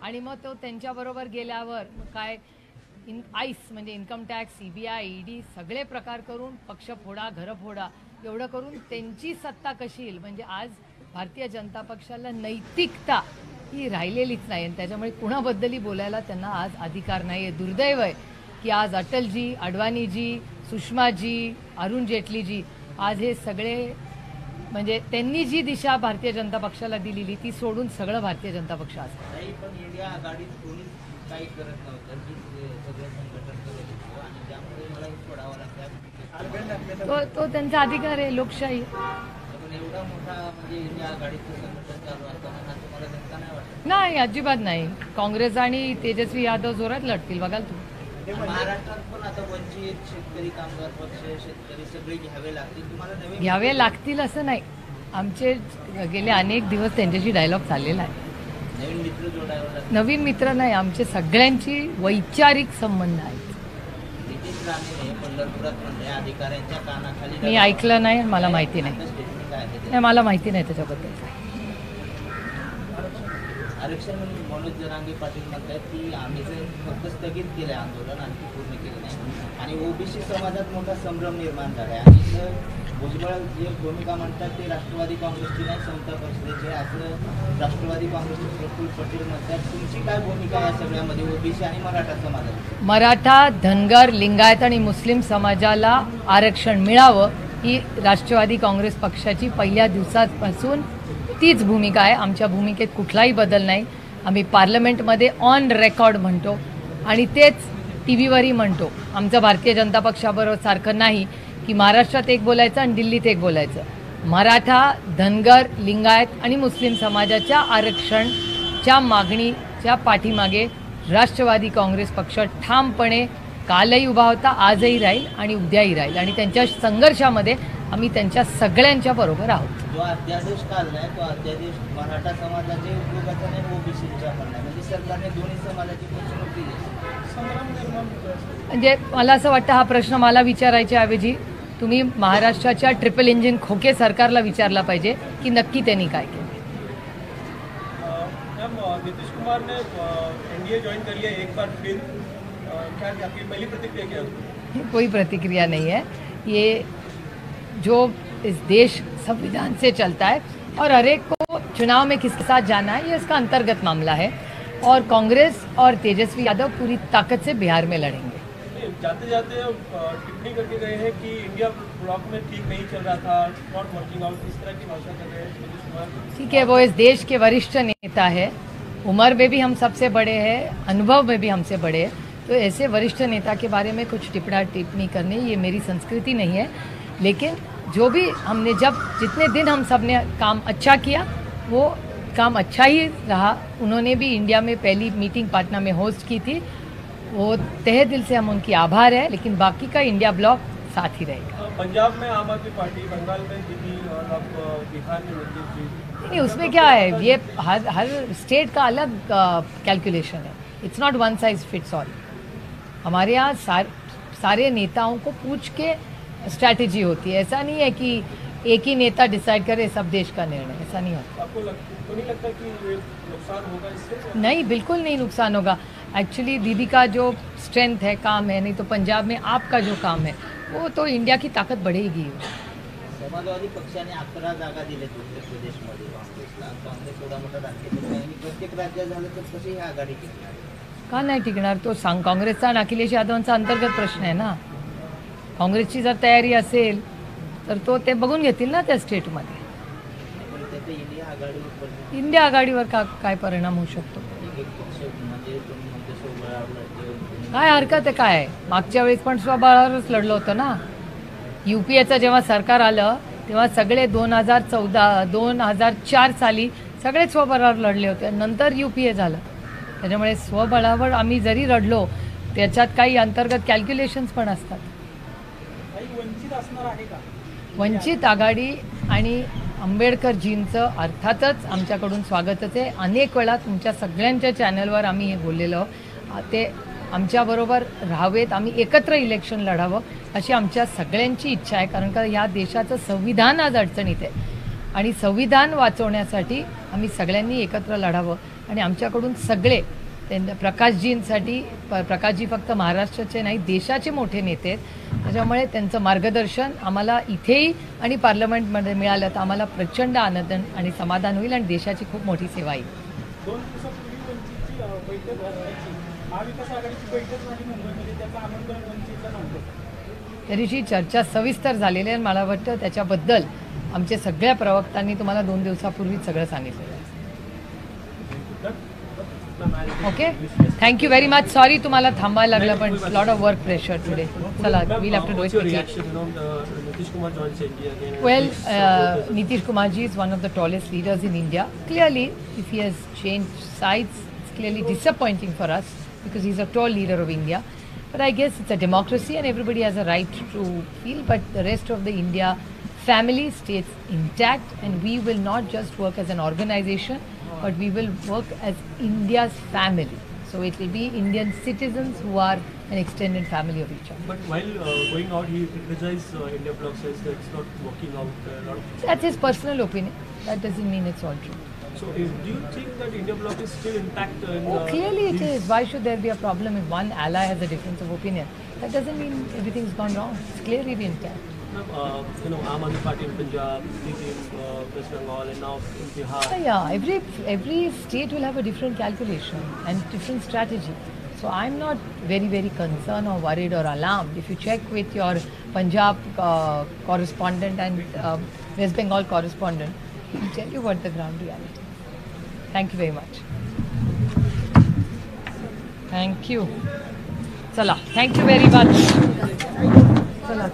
आणि मग तो त्यांच्याबरोबर गेल्यावर काय आईस म्हणजे इन्कम टॅक्स, CBI, ED सगळे प्रकार करून पक्ष फोडा, घर फोडा एवढं करून त्यांची सत्ता कशी येईल. म्हणजे आज भारतीय जनता पक्षाला नैतिकता ही राहिलेलीच नाही आणि त्याच्यामुळे कुणाबद्दलही बोलायला त्यांना आज अधिकार नाही आहे. दुर्दैव आहे की आज अटलजी, अडवाणीजी, सुषमाजी, अरुण जेटलीजी आज हे सगळे म्हणजे त्यांनी जी दिशा भारतीय जनता पक्षाला दिलेली ती सोडून सगळं भारतीय जनता पक्ष आज पण इंडिया आघाडीत कोणीच काही करत नव्हतं की सगळं संघटन करत होतं आणि त्यामुळे मला सोडावं लागतं. तो त्यांचा अधिकार आहे, लोकशाही. पण एवढा मोठा म्हणजे इंडिया आघाडीचं संघटन चालू असताना तुम्हाला धक्का नाही वाटत? नाही, अजिबात नाही. काँग्रेस आणि तेजस्वी यादव जोरात लढतील बघाल तू. महाराष्ट्रात पण आता वंचित, शेतकरी कामगार पक्ष, शेतकरी सगळे घ्यावे लागतील. तुम्हाला नवीन घ्यावे लागतील असं नाही. आमचे गेले अनेक दिवस त्यांच्याशी डायलॉग चाललेला आहे. नवीन मित्र जोडावे लागतील. नवीन मित्र नाही, आमचे सगळ्यांची वैचारिक संबंध आहेत. नितीश राणे पंढरपुरात म्हणले अधिकाऱ्यांच्या कानाखाली मी ऐकलं नाही, मला माहिती नाही. नाही, मला माहिती नाही त्याच्याबद्दल. आरक्षण मनोज जरांगे पाटील म्हणतात की आम्ही जर फक्त स्थगित केले आंदोलन आणखी पूर्ण केले नाही आणि ओबीसी समाजात मोठा संभ्रम निर्माण झाला आहे आणि भुजबळ जे भूमिका म्हणतात ते राष्ट्रवादी काँग्रेसची नाही, समता परिषदेची असं राष्ट्रवादी काँग्रेसचे प्रफुल्ल पटेल म्हणतात. तुमची काय भूमिका आहे सगळ्यामध्ये ओबीसी आणि मराठा समाजात? मराठा, धनगर, लिंगायत आणि मुस्लिम समाजाला आरक्षण मिळावं ही राष्ट्रवादी काँग्रेस पक्षाची पहिल्या दिवसापासून तीच भूमिका आहे. आमच्या भूमिकेत कुठलाही बदल नाही. आम्ही पार्लमेंटमध्ये ऑन रेकॉर्ड म्हणतो आणि तेच TV वरही म्हणतो. आमचं भारतीय जनता पक्षाबरोबर सारखं नाही की महाराष्ट्रात एक बोलायचं आणि दिल्लीत एक बोलायचं. मराठा, धनगर, लिंगायत आणि मुस्लिम समाजाच्या आरक्षणच्या मागणीच्या पाठीमागे राष्ट्रवादी काँग्रेस पक्ष ठामपणे कालही उभा होता, आजही राहील आणि उद्याही राहील आणि त्यांच्या संघर्षामध्ये आम्ही त्यांच्या सगळ्यांच्या बरोबर आहोत. जो अध्यादेश काढलाय तो अध्यादेश मराठा समाजाचे उपयोगाचा नाही, ओबीसीच्या पण नाही. म्हणजे सरकारने दोन्ही समाजाची फसवणूक केली. म्हणजे मला असं वाटतं हा प्रश्न मला विचारायच्या ऐवजी तुम्ही महाराष्ट्राच्या ट्रिपल इंजिन खोके सरकारला विचारला पाहिजे की नक्की त्यांनी काय केलं. नीतीश कुमार ने एनडीए ज्वाइन कर लिया एक बार फिर, क्या आपकी पहली प्रतिक्रिया क्या है? कोई प्रतिक्रिया नहीं है. ये जो इस देश संविधान से चलता है और हर एक को चुनाव में किसके साथ जाना है ये इसका अंतर्गत मामला है और कांग्रेस और तेजस्वी यादव पूरी ताकत से बिहार में लड़ेंगे. जाते जाते टिप्पणी करके गए हैं कि इंडिया ब्लॉक में ठीक नहीं चल रहा था, नॉट वर्किंग आउट, इस तरह की भाषा कर रहे हैं नीतीश कुमार. ठीक है, वो इस देश के वरिष्ठ नेता है, उम्र में भी हम सबसे बड़े हैं, अनुभव में भी हमसे बड़े हैं. तो ऐसे वरिष्ठ नेता के बारे में कुछ टिप्पणी करने ये मेरी संस्कृति नहीं है. लेकिन जो भी हमने जितने दिन हम सब ने काम अच्छा किया वो काम अच्छा ही रहा. उन्होंने भी इंडिया में पहली मीटिंग पटना में होस्ट की थी, वो तहे दिल से हम उनकी आभार है. लेकिन बाकी का इंडिया ब्लॉक साथ ही रहेगा. पंजाब में आम आदमी पार्टी, बंगाल में जीती और अब बिहार में जीती. नहीं, उसमें क्या है, ये हर स्टेट का अलग कैलकुलेशन है. It's not one size fits all. हमारे यहाँ सारे नेताओं को पूछ के स्ट्रैटेजी होती है. ऐसा नहीं है कि एक ही नेता डिसाइड करे सब देश का निर्णय, ऐसा नहीं होता. आपको तो नहीं लगता कि नुकसान होगा इससे? नहीं, बिल्कुल नहीं नुकसान होगा. एक्चुअली दीदी का जो स्ट्रेंथ है, काम है, नहीं तो पंजाब में आपका जो काम है वो तो इंडिया की ताकत बढ़ेगी. समाजवादी पक्षाने 11 जागा दिल्यात उत्तर प्रदेशमध्ये काँग्रेसला. काँग्रेस एवढा मोठा राजकीय पक्ष आहे, प्रत्येक राज्यात झालं तर कशी ही आघाडी टिकणार? का नाही टिकणार? तो काँग्रेसचा आणि अखिलेश यादवांचा अंतर्गत प्रश्न आहे ना. काँग्रेसची जर तयारी असेल तर तो ते बघून घेतील ना त्या स्टेटमध्ये. इंडिया आघाडीवर काय परिणाम होऊ शकतो? काय हरकत आहे? काय मागच्या वेळेस पण स्वबळावरच लढलं होतं ना. UPAचं जेव्हा सरकार आलं तेव्हा सगळे 2004 साली सगळे स्वबळावर लढले होते. नंतर UPA झालं. त्याच्यामुळे स्वबळावर आम्ही जरी लढलो त्याच्यात काही अंतर्गत कॅल्क्युलेशन्स पण असतात. वंचित आघाडी आणि आंबेडकरजींचं अर्थातच आमच्याकडून स्वागतच आहे. अनेक वेळा तुमच्या सगळ्यांच्या चॅनलवर आम्ही हे बोललेलो. ते आमच्याबरोबर राहावेत, आम्ही एकत्र इलेक्शन लढावं अशी आमच्या सगळ्यांची इच्छा आहे. कारण का ह्या देशाचं संविधान आज अडचणीत आहे आणि संविधान वाचवण्यासाठी आम्ही सगळ्यांनी एकत्र लढावं आणि आमच्याकडून सगळे प्रकाशजींसाठी प्रकाशजी फक्त महाराष्ट्राचे नाही देशाचे मोठे नेते आहेत. त्याच्यामुळे त्यांचं मार्गदर्शन आम्हाला इथेही आणि पार्लमेंटमध्ये मिळालं तर आम्हाला प्रचंड आनंद आणि समाधान होईल आणि देशाची खूप मोठी सेवा येईल. 2 दिवसापूर्वी वंचितची बैठक भरण्याची महाविकास आघाडीची बैठक झाली मुंबईमध्ये, त्याचा आमंत्रण वंचितला नव्हतं. त्या दिवशी चर्चा सविस्तर झालेली आहे. मला वाटतं त्याच्याबद्दल आमच्या सगळ्या प्रवक्त्यांनी तुम्हाला 2 दिवसापूर्वी सगळं सांगितलेलं आहे. Okay, thank you very much. Sorry तुम्हाला थांबायला लागलं पण lot of work pressure today. चला, we'll have to do it quickly. Well, Nitish Kumarji is one of the tallest leaders in India. Clearly, if he has changed sides, it's clearly disappointing for us because he's a tall leader of India. But I guess it's a democracy and everybody has a right to feel. But the rest of the India family stays intact, and we will not just work as an organization, but we will work as India's family. So it will be Indian citizens who are an extended family of each other. But while going out, he criticized India Bloc, says that it's not working out. That's his personal opinion. That doesn't mean it's all true. So do you think that India Bloc is still intact? Clearly it is. Why should there be a problem if one ally has a difference of opinion? That doesn't mean everything's gone wrong. It's clearly intact. Aam Aadmi Party in Punjab, West Bengal, and now in Bihar. Yeah, every state will have a different calculation and different strategy. So I'm not very concerned or worried or alarmed. If you check with your Punjab correspondent and West Bengal correspondent, he'll tell you what the ground reality is. Thank you very much. Thank you. Chala, thank you very much. Chala.